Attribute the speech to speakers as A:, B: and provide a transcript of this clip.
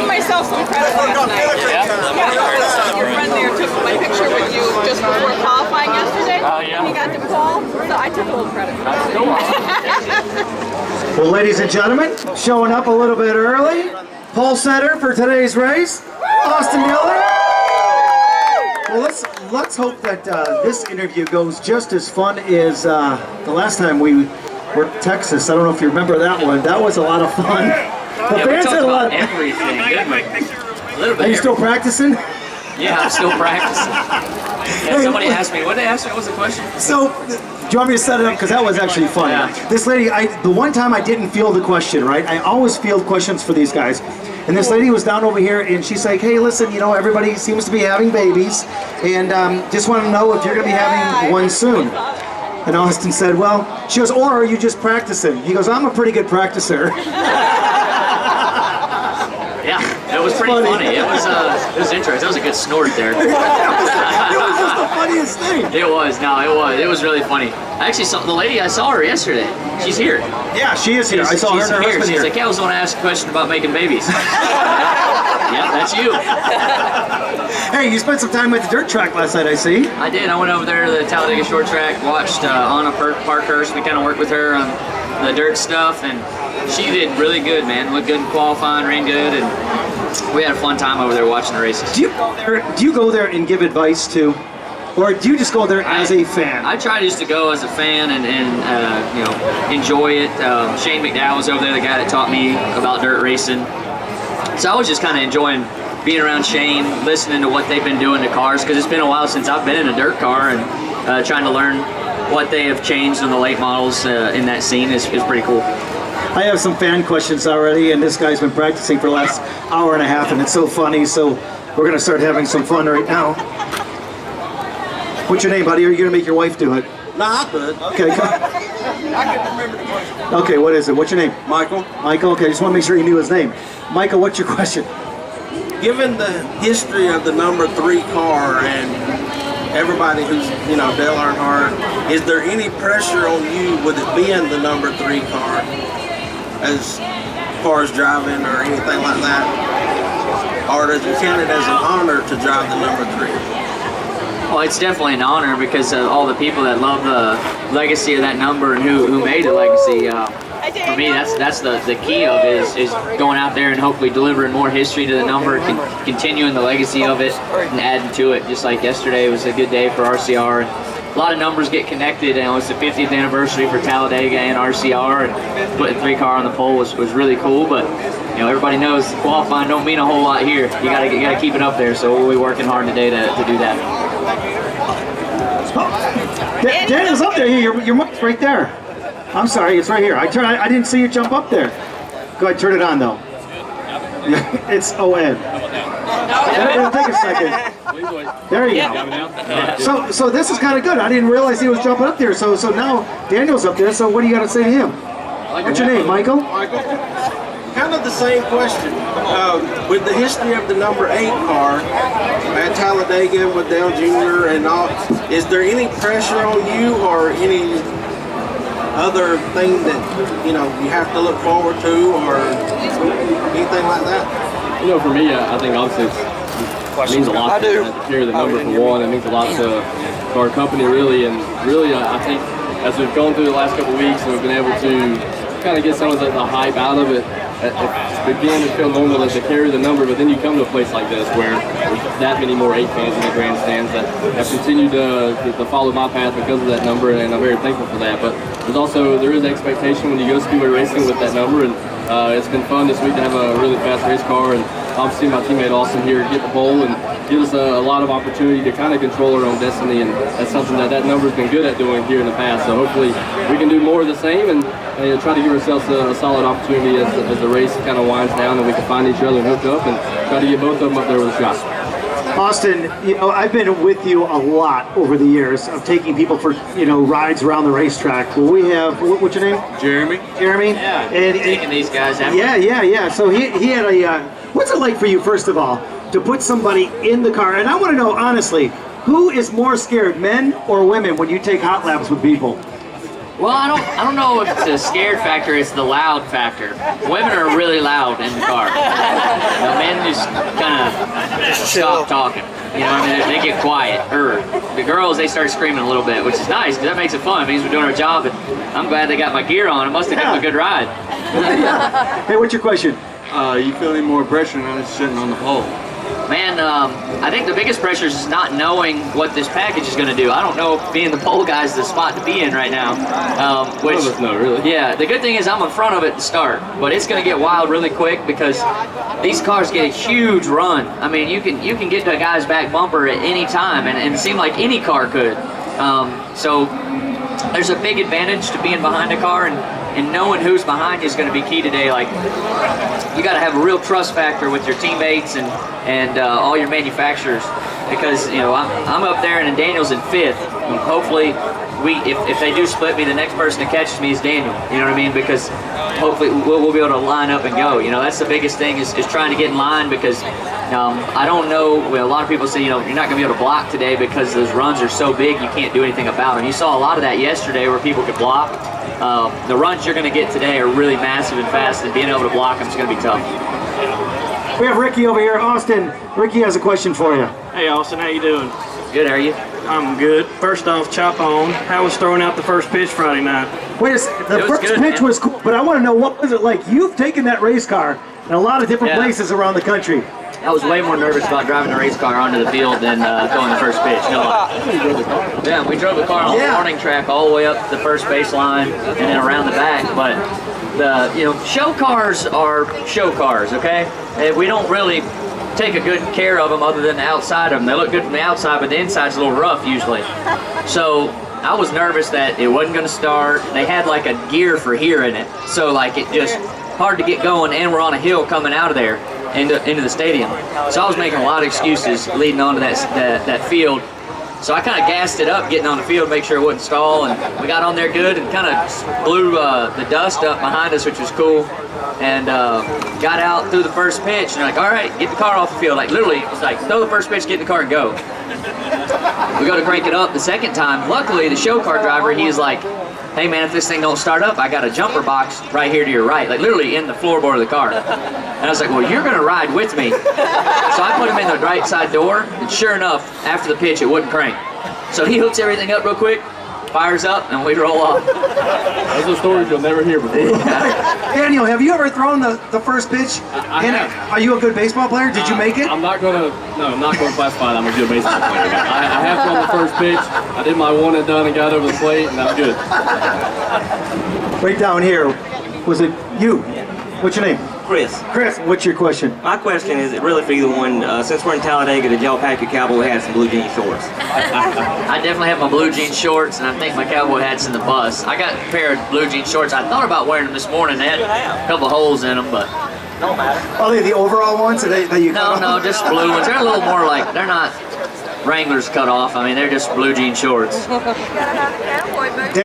A: give myself some credit last night. Yeah. Your friend there took my picture with you just before qualifying yesterday. Oh, yeah. He got to pole, so I took a little credit for that.
B: Well, ladies and gentlemen, showing up a little bit early, pole setter for today's race, Austin Dillon. Well, let's hope that this interview goes just as fun as the last time we were in Texas. I don't know if you remember that one. That was a lot of fun.
C: Yeah, we talked about everything, didn't we? A little bit.
B: Are you still practicing?
C: Yeah, I'm still practicing. Yeah, somebody asked me, what did they ask me? What was the question?
B: So, do you want me to set it up? Because that was actually fun.
C: Yeah.
B: This lady, the one time I didn't field the question, right? I always field questions for these guys. And this lady was down over here, and she's like, hey, listen, you know, everybody seems to be having babies, and just want to know if you're going to be having one soon. And Austin said, well, she goes, or are you just practicing? He goes, I'm a pretty good practicer.
C: Yeah, it was pretty funny. It was interesting. That was a good snort there.
B: It was just the funniest thing.
C: It was. No, it was really funny. I actually saw the lady. I saw her yesterday. She's here.
B: Yeah, she is here. I saw her and her husband here.
C: She's like, yeah, I was going to ask a question about making babies. Yeah, that's you.
B: Hey, you spent some time at the dirt track last night, I see.
C: I did. I went over there to the Talladega short track, watched Anna Parkhurst. We kind of worked with her on the dirt stuff, and she did really good, man. Looked good in qualifying, ran good, and we had a fun time over there watching the races.
B: Do you go there and give advice too? Or do you just go there as a fan?
C: I try just to go as a fan and you know, enjoy it. Shane McDowell was over there, the guy that taught me about dirt racing. So I was just kind of enjoying being around Shane, listening to what they've been doing to cars, because it's been a while since I've been in a dirt car, and trying to learn what they have changed in the late models in that scene is pretty cool.
B: I have some fan questions already, and this guy's been practicing for the last hour and a half, and it's so funny, so we're going to start having some fun right now. What's your name, buddy? Are you going to make your wife do it?
D: No, I could.
B: Okay,
D: I can remember the question.
B: Okay, what is it? What's your name?
D: Michael.
B: Michael, okay, just want to make sure you knew his name. Michael, what's your question?
D: Given the history of the number 3 car and everybody who's, you know, Dale Earnhardt, is there any pressure on you with it being the number 3 car as far as driving or anything like that? Or does you count it as an honor to drive the number 3?
C: Well, it's definitely an honor because of all the people that love the legacy of that number and who made the legacy. For me, that's the key of it is going out there and hopefully delivering more history to the number, continuing the legacy of it and adding to it. Just like yesterday was a good day for RCR. A lot of numbers get connected, and it's the 50th anniversary for Talladega and RCR, and putting 3 car on the pole was really cool. But you know, everybody knows qualifying don't mean a whole lot here. You gotta keep it up there. So we'll be working hard today to do that.
B: Daniel's up there. Your mic's right there. I'm sorry, it's right here. I didn't see you jump up there. Go ahead, turn it on though. It's ON. It'll take a second. There you go. So this is kind of good. I didn't realize he was jumping up there. So now Daniel's up there. So what do you got to say to him? What's your name, Michael?
D: Michael. Kind of the same question. With the history of the number 8 car at Talladega with Dale Jr. and all, is there any pressure on you or any other thing that, you know, you have to look forward to or anything like that?
E: You know, for me, I think obviously it means a lot to carry the number for one. It means a lot to our company, really. And really, I think as we've gone through the last couple of weeks and we've been able to kind of get some of the hype out of it, it began to feel normal to carry the number, but then you come to a place like this where there's that many more 8 fans in the grandstands that have continued to follow my path because of that number, and I'm very thankful for that. But there is expectation when you go speedway racing with that number, and it's been fun this week to have a really fast race car, and obviously my teammate Austin here get the pole and give us a lot of opportunity to kind of control our own destiny, and that's something that number's been good at doing here in the past. So hopefully we can do more of the same and try to give ourselves a solid opportunity as the race kind of winds down, and we can find each other and hook up and try to get both of them up there with a shot.
B: Austin, you know, I've been with you a lot over the years of taking people for, you know, rides around the racetrack. Well, we have, what's your name?
D: Jeremy.
B: Jeremy?
C: Yeah,
B: and
C: taking these guys out.
B: Yeah. So he had a, what's it like for you, first of all, to put somebody in the car? And I want to know, honestly, who is more scared, men or women, when you take hot laps with people?
C: Well, I don't know if it's a scared factor, it's the loud factor. Women are really loud in the car. You know, men just kind of stop talking. You know what I mean? They get quiet. The girls, they start screaming a little bit, which is nice because that makes it fun. It means we're doing our job, and I'm glad they got my gear on. It must have given them a good ride.
B: Hey, what's your question?
E: You feel any more pressure now that you're sitting on the pole?
C: Man, I think the biggest pressure is not knowing what this package is going to do. I don't know if being the pole guy is the spot to be in right now. Which,
E: none of us know, really.
C: Yeah, the good thing is I'm in front of it to start, but it's going to get wild really quick because these cars get a huge run. I mean, you can get to a guy's back bumper at any time, and it seemed like any car could. So there's a big advantage to being behind a car, and knowing who's behind you is going to be key today. Like, you got to have a real trust factor with your teammates and all your manufacturers, because you know I'm up there and Daniel's in 5th. Hopefully, if they do split me, the next person that catches me is Daniel. You know what I mean? Because hopefully we'll be able to line up and go. You know, that's the biggest thing is trying to get in line, because I don't know. Well, a lot of people say, you know, you're not going to be able to block today because those runs are so big you can't do anything about them. You saw a lot of that yesterday where people could block. The runs you're going to get today are really massive and fast, and being able to block them is going to be tough.
B: We have Ricky over here. Austin, Ricky has a question for you.
F: Hey Austin, how you doing?
C: Good, how are you?
F: I'm good. First off, chop on. How was throwing out the first pitch Friday night?
B: Wait a second. The first
C: good,
B: pitch
C: man.
B: was cool, but I want to know, what was it like? You've taken that race car in a lot of different places around the country.
C: I was way more nervous about driving a race car onto the field than throwing the first pitch. No. Yeah, we drove the car on the warning track all the way up the first baseline and then around the back. But show cars are show cars, okay? And we don't really take a good care of them other than the outside of them. They look good from the outside, but the inside's a little rough usually. So I was nervous that it wasn't going to start. They had like a gear for here in it, so like it just hard to get going, and we're on a hill coming out of there into the stadium. So I was making a lot of excuses leading onto that field. So I kind of gassed it up getting on the field, make sure it wouldn't stall, and we got on there good and kind of blew the dust up behind us, which was cool, and got out through the first pitch, and they're like, all right, get the car off the field. Like literally, it's like, throw the first pitch, get in the car and go. We go to crank it up the second time. Luckily, the show car driver, he was like, hey man, if this thing don't start up, I got a jumper box right here to your right, like literally in the floorboard of the car. And I was like, well, you're gonna ride with me. So I put him in the right side door, and sure enough, after the pitch, it wouldn't crank. So he hooks everything up real quick, fires up, and we roll off.
E: Those are stories you'll never hear before.
B: Daniel, have you ever thrown the first pitch?
E: I have.
B: Are you a good baseball player? Did you make it?
E: I'm not gonna classify that I'm a good baseball player. I have thrown the first pitch. I did my one and done and got over the plate, and I'm good.
B: Right down here. Was it you? What's your name?
G: Chris.
B: Chris, what's your question?
G: My question is really for either one. Since we're in Talladega, did y'all pack your cowboy hats and blue jean shorts?
C: I definitely have my blue jean shorts, and I think my cowboy hat's in the bus. I got a pair of blue jean shorts. I thought about wearing them this morning. They had a couple of holes in them, but
G: Don't matter.
B: Are they the overall ones that you cut
C: no,
B: off?
C: just blue ones. They're a little more like, they're not Wranglers cut off. I mean, they're just blue jean shorts.